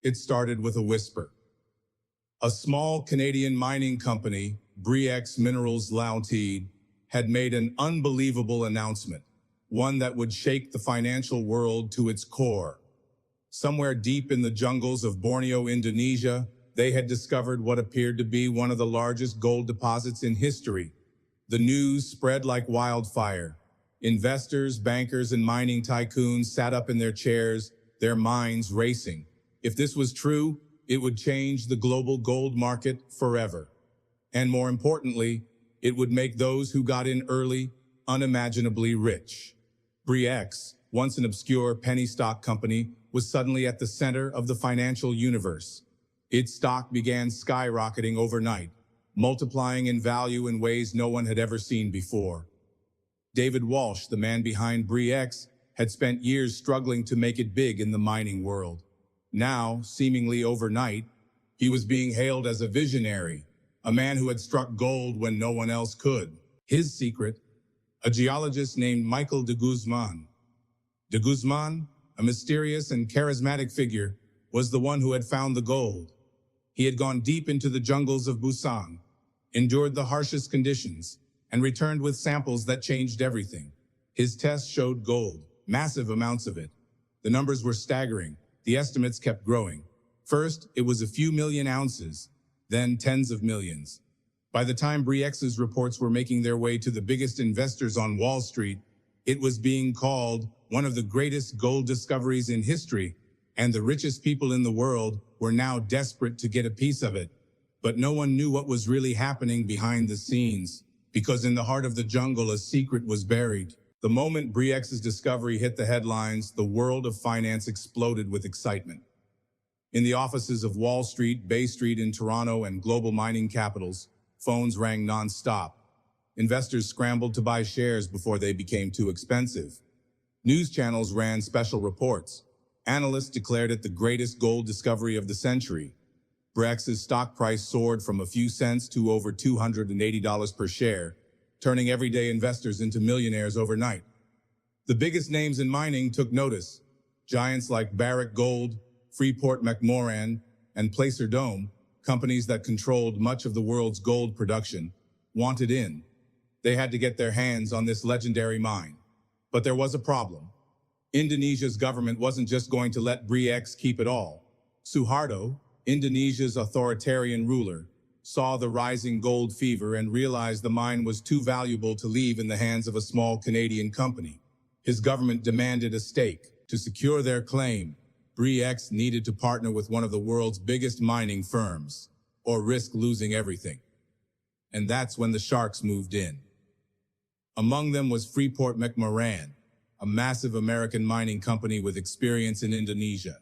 It started with a whisper. A small Canadian mining company, Briex Minerals Limited, had made an unbelievable announcement, one that would shake the financial world to its core. Somewhere deep in the jungles of Borneo, Indonesia, they had discovered what appeared to be one of the largest gold deposits in history. The news spread like wildfire. Investors, bankers, and mining tycoons sat up in their chairs, their minds racing. If this was true, it would change the global gold market forever. And more importantly, it would make those who got in early unimaginably rich. Briex, once an obscure penny stock company, was suddenly at the center of the financial universe. Its stock began skyrocketing overnight, multiplying in value in ways no one had ever seen before. David Walsh, the man behind Briex, had spent years struggling to make it big in the mining world. Now, seemingly overnight, he was being hailed as a visionary, a man who had struck gold when no one else could. His secret, a geologist named Michael de Guzman. De Guzman, a mysterious and charismatic figure, was the one who had found the gold. He had gone deep into the jungles of Busan, endured the harshest conditions, and returned with samples that changed everything. His tests showed gold, massive amounts of it. The numbers were staggering. The estimates kept growing. First, it was a few million ounces, then tens of millions. By the time Briex's reports were making their way to the biggest investors on Wall Street, it was being called one of the greatest gold discoveries in history, and the richest people in the world were now desperate to get a piece of it. But no one knew what was really happening behind the scenes, because in the heart of the jungle a secret was buried. The moment Briex's discovery hit the headlines, the world of finance exploded with excitement. In the offices of Wall Street, Bay Street in Toronto, and global mining capitals, phones rang non-stop. Investors scrambled to buy shares before they became too expensive. News channels ran special reports. Analysts declared it the greatest gold discovery of the century. Briex's stock price soared from a few cents to over $280 per share, turning everyday investors into millionaires overnight. The biggest names in mining took notice. Giants like Barrick Gold, Freeport-McMoRan, and Placer Dome, companies that controlled much of the world's gold production, wanted in. They had to get their hands on this legendary mine. But there was a problem. Indonesia's government wasn't just going to let Briex keep it all. Suharto, Indonesia's authoritarian ruler, saw the rising gold fever and realized the mine was too valuable to leave in the hands of a small Canadian company. His government demanded a stake. To secure their claim, Briex needed to partner with one of the world's biggest mining firms, or risk losing everything. And that's when the sharks moved in. Among them was Freeport-McMoRan, a massive American mining company with experience in Indonesia.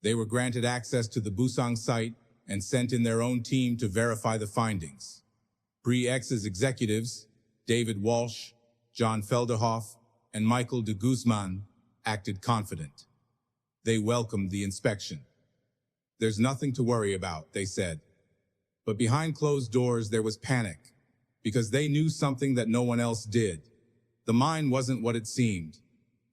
They were granted access to the Busan site and sent in their own team to verify the findings. Briex's executives, David Walsh, John Felderhoff, and Michael de Guzman, acted confident. They welcomed the inspection. "There's nothing to worry about," they said. But behind closed doors there was panic, because they knew something that no one else did. The mine wasn't what it seemed,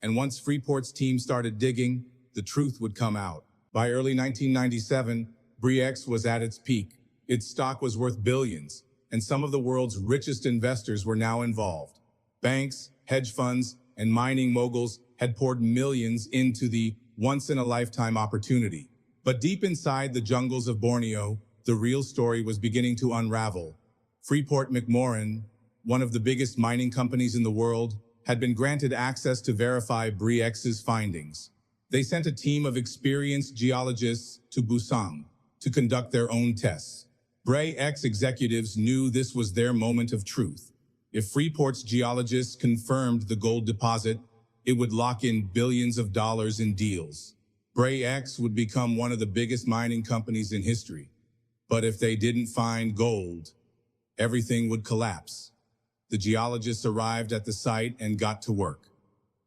and once Freeport's team started digging, the truth would come out. By early 1997, Briex was at its peak. Its stock was worth billions, and some of the world's richest investors were now involved. Banks, hedge funds, and mining moguls had poured millions into the once-in-a-lifetime opportunity. But deep inside the jungles of Borneo, the real story was beginning to unravel. Freeport-McMoRan, one of the biggest mining companies in the world, had been granted access to verify Briex's findings. They sent a team of experienced geologists to Busan to conduct their own tests. Briex executives knew this was their moment of truth. If Freeport's geologists confirmed the gold deposit, it would lock in billions of dollars in deals. Briex would become one of the biggest mining companies in history. But if they didn't find gold, everything would collapse. The geologists arrived at the site and got to work.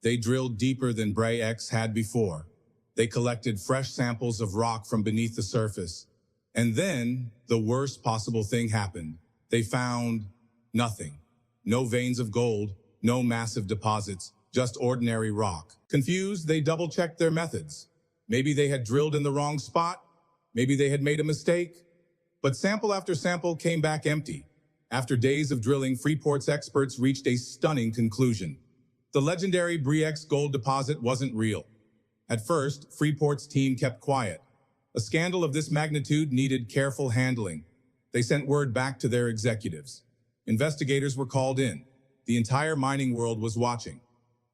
They drilled deeper than Briex had before. They collected fresh samples of rock from beneath the surface. And then, the worst possible thing happened. They found nothing. No veins of gold, no massive deposits, just ordinary rock. Confused, they double-checked their methods. Maybe they had drilled in the wrong spot. Maybe they had made a mistake. But sample after sample came back empty. After days of drilling, Freeport's experts reached a stunning conclusion. The legendary Bre-X gold deposit wasn't real. At first, Freeport's team kept quiet. A scandal of this magnitude needed careful handling. They sent word back to their executives. Investigators were called in. The entire mining world was watching.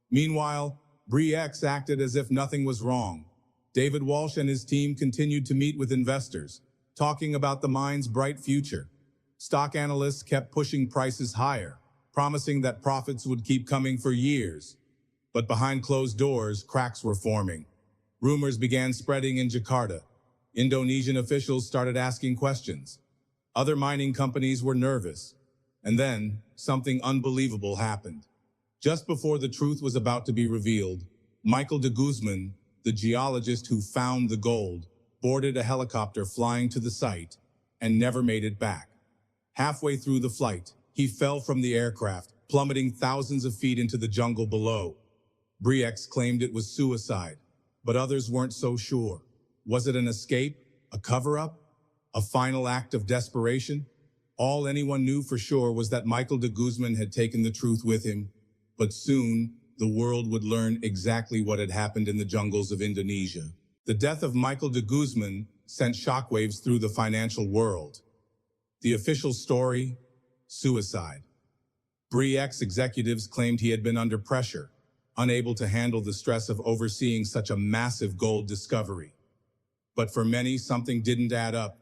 Meanwhile, Bre-X acted as if nothing was wrong. David Walsh and his team continued to meet with investors, talking about the mine's bright future. Stock analysts kept pushing prices higher, promising that profits would keep coming for years. But behind closed doors, cracks were forming. Rumors began spreading in Jakarta. Indonesian officials started asking questions. Other mining companies were nervous. And then, something unbelievable happened. Just before the truth was about to be revealed, Michael de Guzman, the geologist who found the gold, boarded a helicopter flying to the site and never made it back. Halfway through the flight, he fell from the aircraft, plummeting thousands of feet into the jungle below. Bre-X claimed it was suicide, but others weren't so sure. Was it an escape? A cover-up? A final act of desperation? All anyone knew for sure was that Michael de Guzman had taken the truth with him, but soon the world would learn exactly what had happened in the jungles of Indonesia. The death of Michael de Guzman sent shockwaves through the financial world. The official story? Suicide. Bre-X executives claimed he had been under pressure, unable to handle the stress of overseeing such a massive gold discovery. But for many, something didn't add up.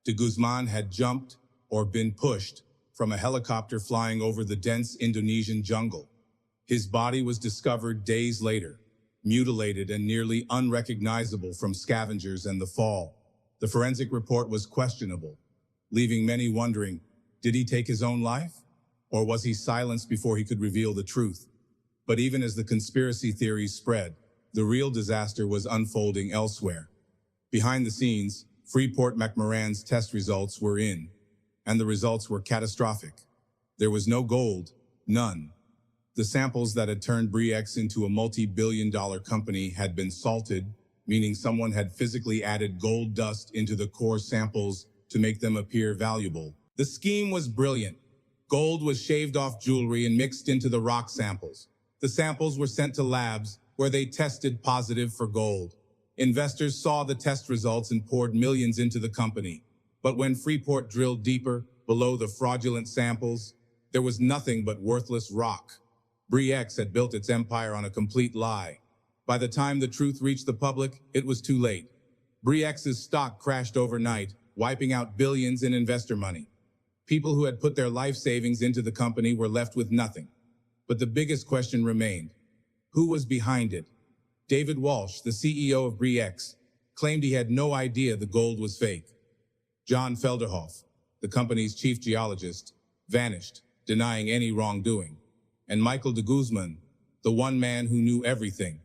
De Guzman had jumped, or been pushed, from a helicopter flying over the dense Indonesian jungle. His body was discovered days later, mutilated and nearly unrecognizable from scavengers and the fall. The forensic report was questionable, leaving many wondering, did he take his own life? Or was he silenced before he could reveal the truth? But even as the conspiracy theories spread, the real disaster was unfolding elsewhere. Behind the scenes, Freeport-McMoRan's test results were in, and the results were catastrophic. There was no gold, none. The samples that had turned Bre-X into a multi-billion-dollar company had been salted, meaning someone had physically added gold dust into the core samples to make them appear valuable. The scheme was brilliant. Gold was shaved off jewelry and mixed into the rock samples. The samples were sent to labs where they tested positive for gold. Investors saw the test results and poured millions into the company. But when Freeport drilled deeper, below the fraudulent samples, there was nothing but worthless rock. Bre-X had built its empire on a complete lie. By the time the truth reached the public, it was too late. Bre-X's stock crashed overnight, wiping out billions in investor money. People who had put their life savings into the company were left with nothing. But the biggest question remained. Who was behind it? David Walsh, the CEO of Bre-X, claimed he had no idea the gold was fake. John Felderhoff, the company's chief geologist, vanished, denying any wrongdoing. And Michael de Guzman, the one man who knew everything,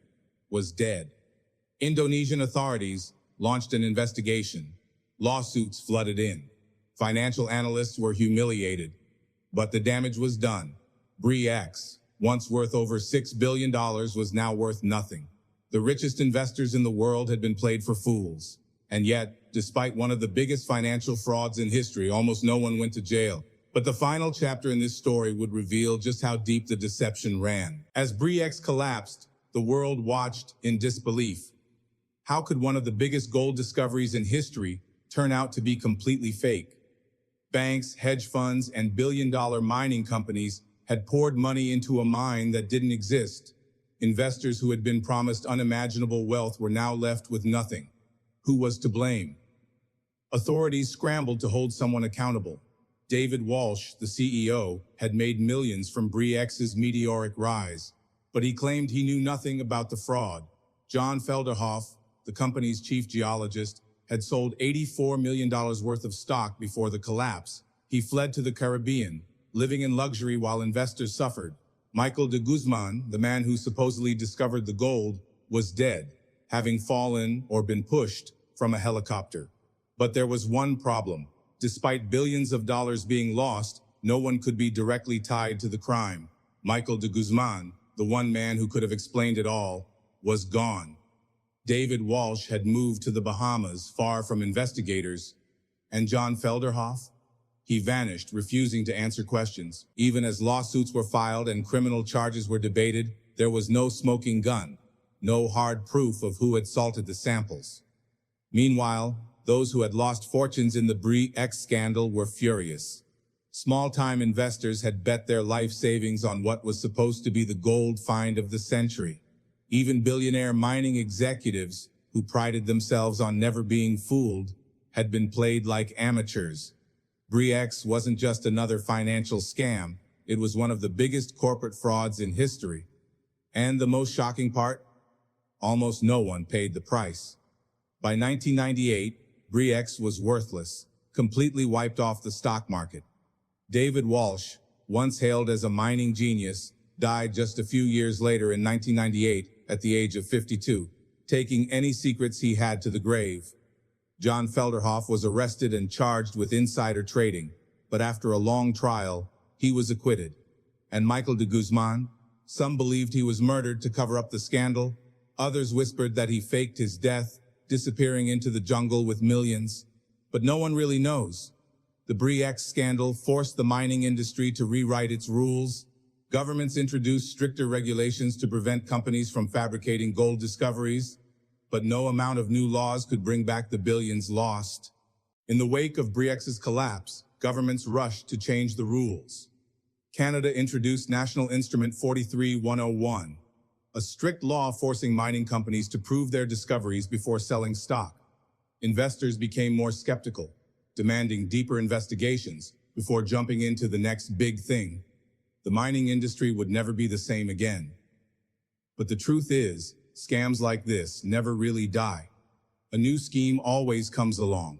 was dead. Indonesian authorities launched an investigation. Lawsuits flooded in. Financial analysts were humiliated. But the damage was done. Bre-X, once worth over $6 billion, was now worth nothing. The richest investors in the world had been played for fools. And yet, despite one of the biggest financial frauds in history, almost no one went to jail. But the final chapter in this story would reveal just how deep the deception ran. As Bre-X collapsed, the world watched in disbelief. How could one of the biggest gold discoveries in history turn out to be completely fake? Banks, hedge funds, and billion-dollar mining companies had poured money into a mine that didn't exist. Investors who had been promised unimaginable wealth were now left with nothing. Who was to blame? Authorities scrambled to hold someone accountable. David Walsh, the CEO, had made millions from Bre-X's meteoric rise, but he claimed he knew nothing about the fraud. John Felderhoff, the company's chief geologist, had sold $84 million worth of stock before the collapse. He fled to the Caribbean, living in luxury while investors suffered. Michael de Guzman, the man who supposedly discovered the gold, was dead, having fallen or been pushed from a helicopter. But there was one problem. Despite billions of dollars being lost, no one could be directly tied to the crime. Michael de Guzman, the one man who could have explained it all, was gone. David Walsh had moved to the Bahamas, far from investigators. And John Felderhoff? He vanished, refusing to answer questions. Even as lawsuits were filed and criminal charges were debated, there was no smoking gun, no hard proof of who had salted the samples. Meanwhile, those who had lost fortunes in the BRIEX scandal were furious. Small-time investors had bet their life savings on what was supposed to be the gold find of the century. Even billionaire mining executives, who prided themselves on never being fooled, had been played like amateurs. BRIEX wasn't just another financial scam, it was one of the biggest corporate frauds in history. And the most shocking part? Almost no one paid the price. By 1998, BRIEX was worthless, completely wiped off the stock market. David Walsh, once hailed as a mining genius, died just a few years later in 1998 at the age of 52, taking any secrets he had to the grave. John Felderhoff was arrested and charged with insider trading, but after a long trial, he was acquitted. And Michael de Guzman? Some believed he was murdered to cover up the scandal. Others whispered that he faked his death, disappearing into the jungle with millions. But no one really knows. The BRIEX scandal forced the mining industry to rewrite its rules. Governments introduced stricter regulations to prevent companies from fabricating gold discoveries. But no amount of new laws could bring back the billions lost. In the wake of BRIEX's collapse, governments rushed to change the rules. Canada introduced National Instrument 43-101, a strict law forcing mining companies to prove their discoveries before selling stock. Investors became more skeptical, demanding deeper investigations before jumping into the next big thing. The mining industry would never be the same again. But the truth is, scams like this never really die. A new scheme always comes along.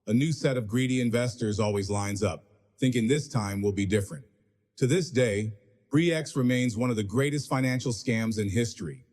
A new set of greedy investors always lines up, thinking this time will be different. To this day, BRIEX remains one of the greatest financial scams in history.